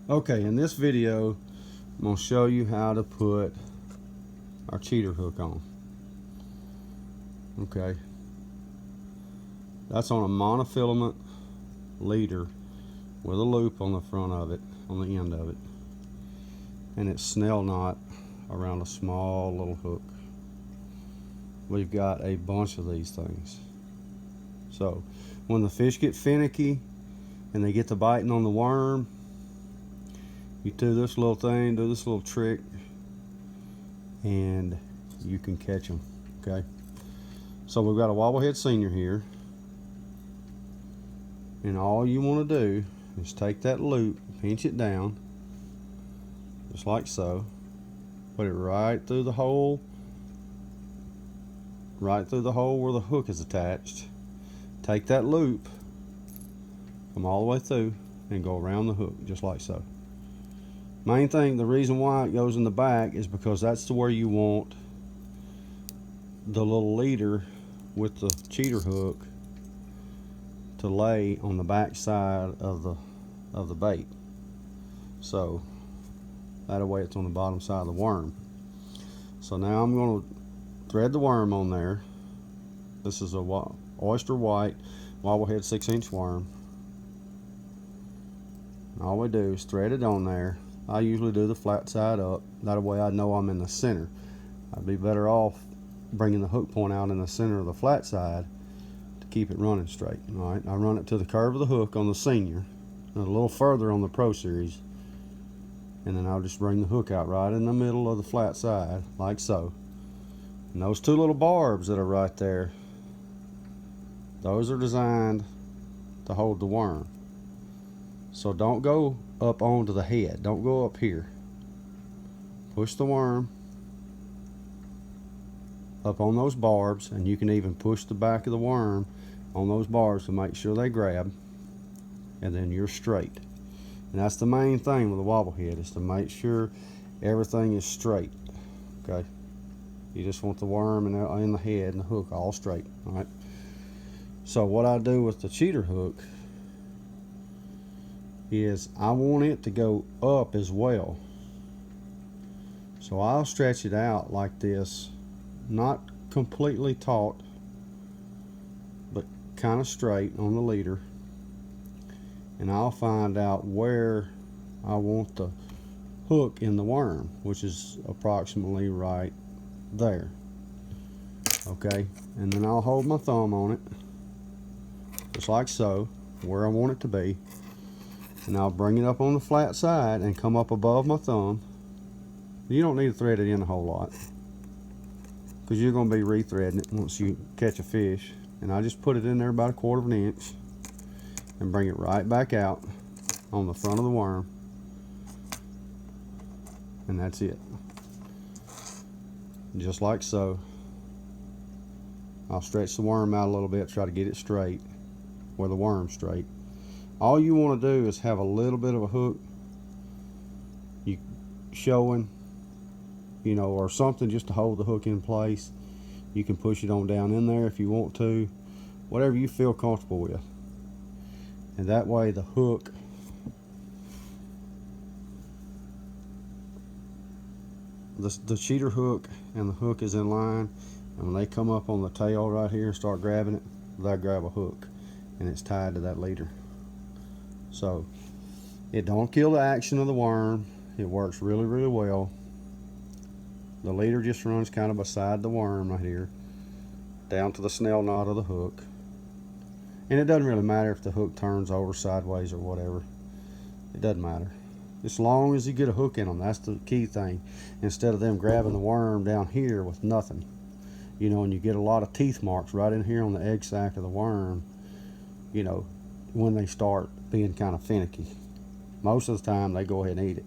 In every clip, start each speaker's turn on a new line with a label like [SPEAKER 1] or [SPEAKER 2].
[SPEAKER 1] Okay, in this video, I'm going to show you how to put our cheater hook on. Okay, that's on a monofilament leader with a loop on the front of it, on the end of it, and it's snell knot around a small little hook. We've got a bunch of these things. So when the fish get finicky and they get to biting on the worm, you do this little thing, do this little trick, and you can catch them. Okay, so we've got a Wobblehead Senior here, and all you want to do is take that loop, pinch it down just like so, put it right through the hole where the hook is attached. Take that loop, come all the way through, and go around the hook just like so. Main thing, the reason why it goes in the back is because that's to where you want the little leader with the cheater hook to lay on the back side of the bait. So that way it's on the bottom side of the worm. So now I'm going to thread the worm on there. This is a oyster white Wobblehead 6-inch worm. And all we do is thread it on there. I usually do the flat side up. That way I know I'm in the center. I'd be better off bringing the hook point out in the center of the flat side to keep it running straight. All right, I run it to the curve of the hook on the Senior, and a little further on the Pro Series, and then I'll just bring the hook out right in the middle of the flat side, like so. And those two little barbs that are right there, those are designed to hold the worm. So don't go up onto the head. Don't go up here. Push the worm up on those barbs, and you can even push the back of the worm on those barbs to make sure they grab, and then you're straight. And that's the main thing with a Wobblehead, is to make sure everything is straight. Okay, you just want the worm and the head and the hook all straight. All right, so what I do with the cheater hook is I want it to go up as well. So I'll stretch it out like this, not completely taut, but kind of straight on the leader. And I'll find out where I want the hook in the worm, which is approximately right there. Okay, and then I'll hold my thumb on it, just like so, where I want it to be. And I'll bring it up on the flat side and come up above my thumb. You don't need to thread it in a whole lot, because you're going to be rethreading it once you catch a fish. And I just put it in there about 1/4 of an inch and bring it right back out on the front of the worm, and that's it. Just like so. I'll stretch the worm out a little bit, try to get it straight where the worm's straight. All you want to do is have a little bit of a hook showing, you know, or something just to hold the hook in place. You can push it on down in there if you want to, whatever you feel comfortable with. And that way the hook the cheater hook and the hook is in line, and when they come up on the tail right here and start grabbing it, they'll grab a hook, and it's tied to that leader. So it don't kill the action of the worm. It works really, really well. The leader just runs kind of beside the worm right here, down to the snell knot of the hook. And it doesn't really matter if the hook turns over sideways or whatever. It doesn't matter. As long as you get a hook in them, that's the key thing. Instead of them grabbing the worm down here with nothing. You know, and you get a lot of teeth marks right in here on the egg sac of the worm, you know, when they start being kind of finicky. Most of the time they go ahead and eat it.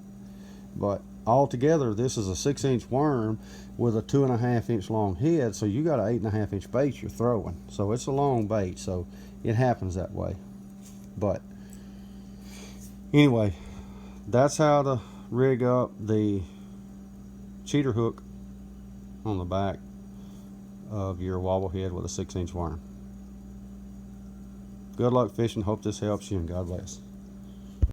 [SPEAKER 1] But altogether, this is a 6-inch worm with a 2.5-inch long head, so you got an 8.5-inch bait you're throwing. So it's a long bait, so it happens that way. But anyway, that's how to rig up the cheater hook on the back of your Wobblehead with a 6-inch worm. Good luck fishing. Hope this helps you, and God bless.